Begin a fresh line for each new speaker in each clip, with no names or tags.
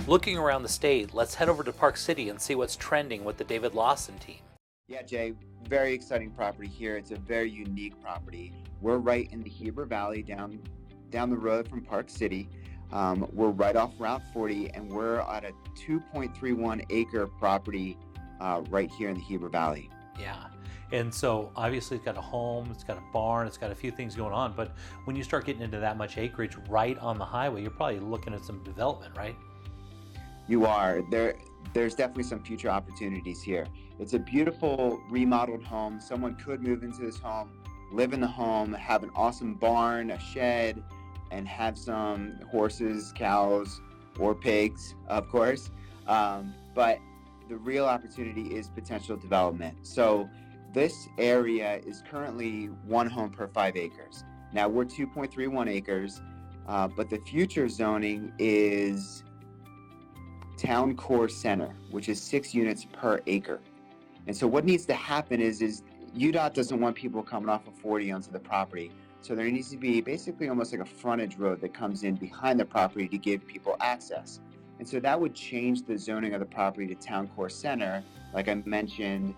Looking around the state, let's head over to Park City and see what's trending with the David Lawson team.
Yeah, Jay, very exciting property here. It's a very unique property. We're right in the Heber Valley, down the road from Park City. We're right off Route 40, and we're at a 2.31 acre property right here in the Heber Valley.
Yeah. And so obviously it's got a home, it's got a barn, it's got a few things going on. But when you start getting into that much acreage right on the highway, you're probably looking at some development, right?
You are. There's definitely some future opportunities here. It's a beautiful remodeled home. Someone could move into this home, live in the home, have an awesome barn, a shed, and have some horses, cows, or pigs, of course. But the real opportunity is potential development. So this area is currently one home per 5 acres. Now we're 2.31 acres, but the future zoning is Town Core Center, which is 6 units per acre. And so what needs to happen is UDOT doesn't want people coming off of 40 onto the property. So there needs to be basically almost like a frontage road that comes in behind the property to give people access. And so that would change the zoning of the property to Town Core Center, like I mentioned,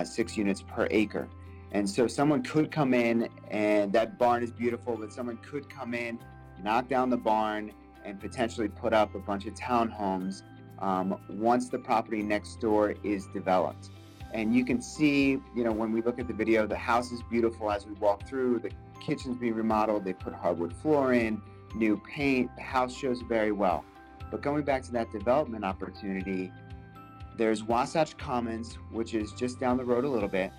6 units per acre. And so someone could come in, and that barn is beautiful, but someone could come in, knock down the barn, and potentially put up a bunch of townhomes once the property next door is developed. And you can see, when we look at the video, the house is beautiful as we walk through. The kitchen's being remodeled. They put hardwood floor in, new paint. The house shows very well. But going back to that development opportunity, there's Wasatch Commons, which is just down the road a little bit.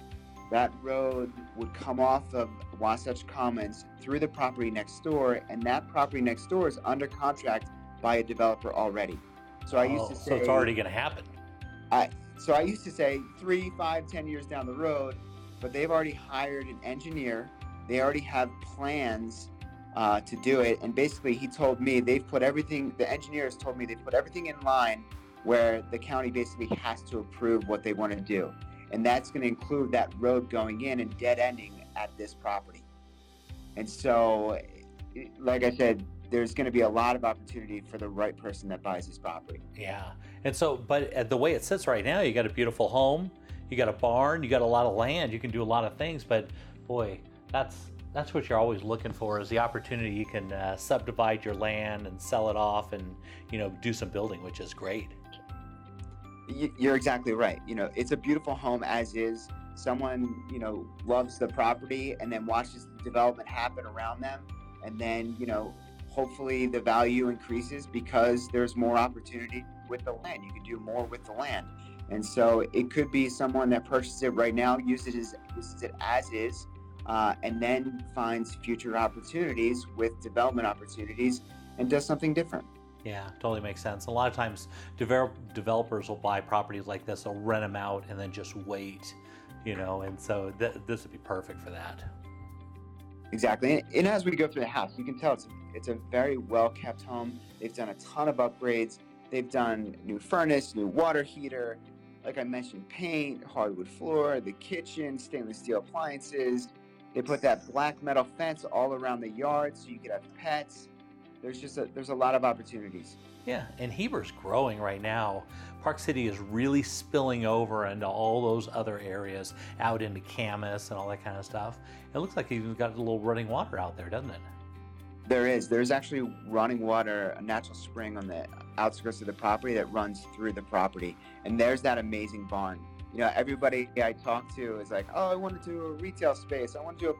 That road would come off of Wasatch Commons through the property next door, and that property next door is under contract by a developer already. So I used to say,
so it's already going to happen.
So I used to say 3, 5, 10 years down the road, but they've already hired an engineer. They already have plans to do it. And basically he told me the engineers told me they've put everything in line where the county basically has to approve what they want to do. And that's going to include that road going in and dead ending at this property. And so, like I said, there's going to be a lot of opportunity for the right person that buys this property.
Yeah. And so, but the way it sits right now, you got a beautiful home, you got a barn, you got a lot of land, you can do a lot of things, but boy, that's what you're always looking for, is the opportunity you can subdivide your land and sell it off and, do some building, which is great.
You're exactly right. It's a beautiful home as is. Someone, loves the property and then watches the development happen around them. And then, hopefully the value increases because there's more opportunity with the land. You can do more with the land. And so it could be someone that purchases it right now, uses it as is, and then finds future opportunities with development opportunities and does something different.
Yeah, totally makes sense. A lot of times developers will buy properties like this, they'll rent them out and then just wait, and so this would be perfect for that.
Exactly. And as we go through the house, you can tell it's a very well kept home. They've done a ton of upgrades. They've done new furnace, new water heater, like I mentioned, paint, hardwood floor, the kitchen, stainless steel appliances. They put that black metal fence all around the yard so you could have pets. There's a lot of opportunities.
Yeah, and Heber's growing right now. Park City is really spilling over into all those other areas, out into Camas and all that kind of stuff. It looks like you've got a little running water out there, doesn't it?
There is. There's actually running water, a natural spring on the outskirts of the property that runs through the property. And there's that amazing barn. Everybody I talk to is like, oh, I want to do a retail space. I want to do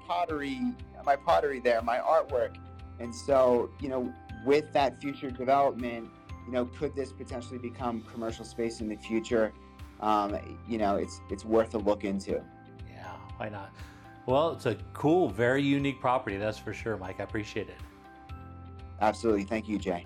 my pottery there, my artwork. And so, with that future development, could this potentially become commercial space in the future? It's worth a look into.
Yeah, why not? Well, it's a cool, very unique property, that's for sure, Mike. I appreciate it.
Absolutely. Thank you, Jay.